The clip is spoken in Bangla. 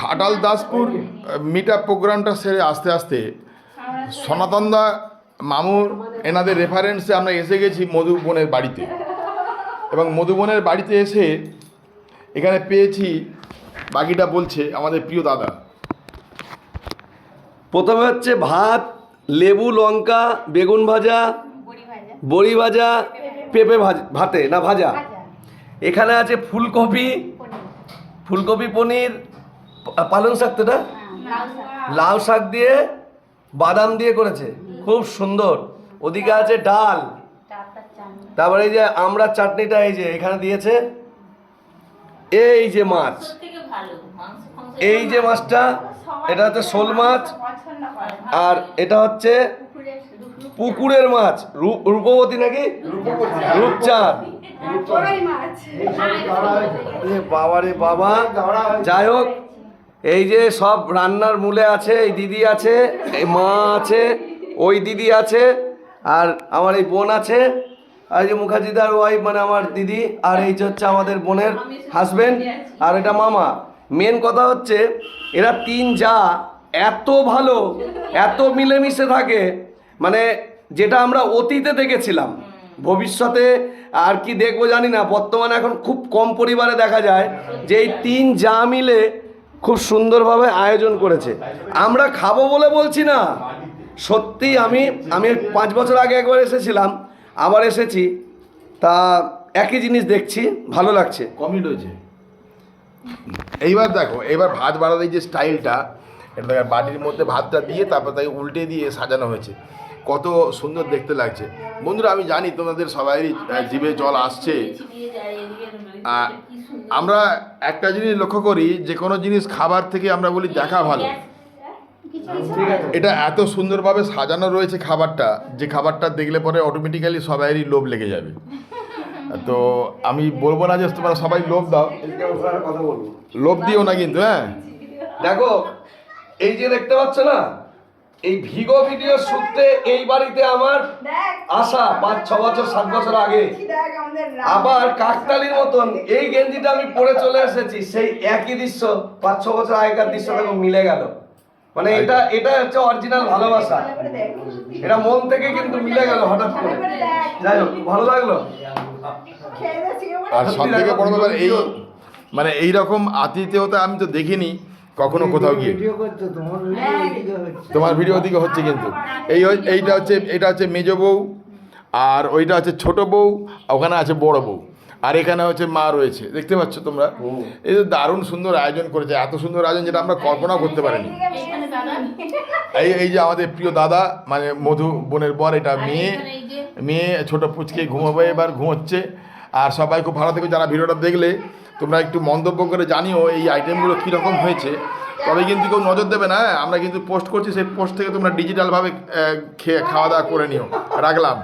ঘাটাল দাসপুর মিট আপ প্রোগ্রামটা সেরে আস্তে আস্তে সনাতনদা মামুর এনাদের রেফারেন্সে আমরা এসে গেছি মধুবনের বাড়িতে, এবং মধুবনের বাড়িতে এসে এখানে পেয়েছি, বাকিটা বলছে আমাদের প্রিয় দাদা। প্রথমে হচ্ছে ভাত, লেবু, লঙ্কা, বেগুন ভাজা, বড়ি ভাজা, পেঁপে ভাতে না ভাজা। এখানে আছে ফুলকপি, পনির, পালং শাক, তো না লাউ শাক দিয়ে বাদাম দিয়ে করেছে, খুব সুন্দর। ওদিকে আছে ডাল, তারপরে এই যে আমরা চাটনিটা এই যে এখানে দিয়েছে। এই যে মাছ, এই যে মাছটা, এটা হচ্ছে শোল মাছ, আর এটা হচ্ছে পুকুরের মাছ, রূপবতী নাকি রূপচাঁদ। বাবা রে বাবা, যাই হোক, এই যে সব রান্নার মূলে আছে, এই দিদি আছে, এই মা আছে, ওই দিদি আছে, আর আমার এই বোন আছে, আর এই যে মুখার্জিদার ওয়াইফ মানে আমার দিদি, আর এই যে হচ্ছে আমাদের বোনের হাজবেন্ড, আর এটা মামা। মেন কথা হচ্ছে এরা তিন যা এত ভালো, এত মিলেমিশে থাকে, মানে যেটা আমরা অতীতে দেখেছিলাম, ভবিষ্যতে আর কি দেখবো জানি না, বর্তমানে এখন খুব কম পরিবারে দেখা যায় যে এই তিন যা মিলে খুব সুন্দরভাবে আয়োজন করেছে। আমরা খাবো বলে বলছি না, সত্যি আমি 5 বছর আগে একবার এসেছিলাম, আবার এসেছি, তা একই জিনিস দেখছি, ভালো লাগছে। কমপ্লিট হয়েছে। এইবার দেখো, এবার ভাত বাড়ার এই যে স্টাইলটা, এটা বাটির মধ্যে ভাতটা দিয়ে তারপর তাকে উল্টে দিয়ে সাজানো হয়েছে, কত সুন্দর দেখতে লাগছে। বন্ধুরা, আমি জানি তোমাদের সবারই জিভে জল আসছে। আমরা একটা জিনিস লক্ষ্য করি, যে কোনো জিনিস খাবার থেকে আমরা বলি দেখা ভালো। এটা এত সুন্দরভাবে সাজানো রয়েছে খাবারটা, যে খাবারটা দেখলে পরে অটোমেটিক্যালি সবারই লোভ লেগে যাবে। তো আমি বলবো না যে তোমরা সবাই লোভ দাও, কথা বলবো, লোভ দিও না কিন্তু। হ্যাঁ দেখো, এই যে দেখতে পাচ্ছ না, এই ভিগো ভিডিও সূত্রে এই বাড়িতে আমার আসা 5-6 বছর 7 বছর আগে, আবার কাকতালির মতন এই গেঞ্জিটা আমি পরে চলে এসেছি, সেই একই দৃশ্য 5-6 বছর আগেকার দৃশ্য দেখো মিলে গেল। মানে এটা হচ্ছে অরিজিনাল ভালোবাসা, এটা মন থেকে কিন্তু মিলে গেল হঠাৎ করে। যাই হোক, ভালো লাগলো। আর সব থেকে বড় ব্যাপার, এই মানে এইরকম আতিথেয়তা আমি তো দেখিনি কখনো কোথাও গিয়ে। তোমার ভিডিও ওদিকে হচ্ছে কিন্তু। এটা হচ্ছে মেজ বউ, আর ওইটা হচ্ছে ছোট বউ, ওখানে আছে বড় বউ, আর এখানে হচ্ছে মা রয়েছে, দেখতে পাচ্ছ তোমরা। এই যে দারুণ সুন্দর আয়োজন করেছে, এত সুন্দর আয়োজন যেটা আমরা কল্পনাও করতে পারিনি। এই যে আমাদের প্রিয় দাদা, মানে মধু বোনের বর, এটা মেয়ে ছোট পুচকে ঘুমাবে, এবার ঘুমোচ্ছে। আর সবাই খুব ভালো থেকো। যারা ভিডিওটা দেখলে তোমরা একটু মন্তব্য করে জানিও এই আইটেমগুলো কীরকম হয়েছে। তবে কিন্তু কেউ নজর দেবে না, আমরা কিন্তু পোস্ট করছি, সেই পোস্ট থেকে তোমরা ডিজিটালভাবে খাওয়া দাওয়া করে নিও। রাখলাম।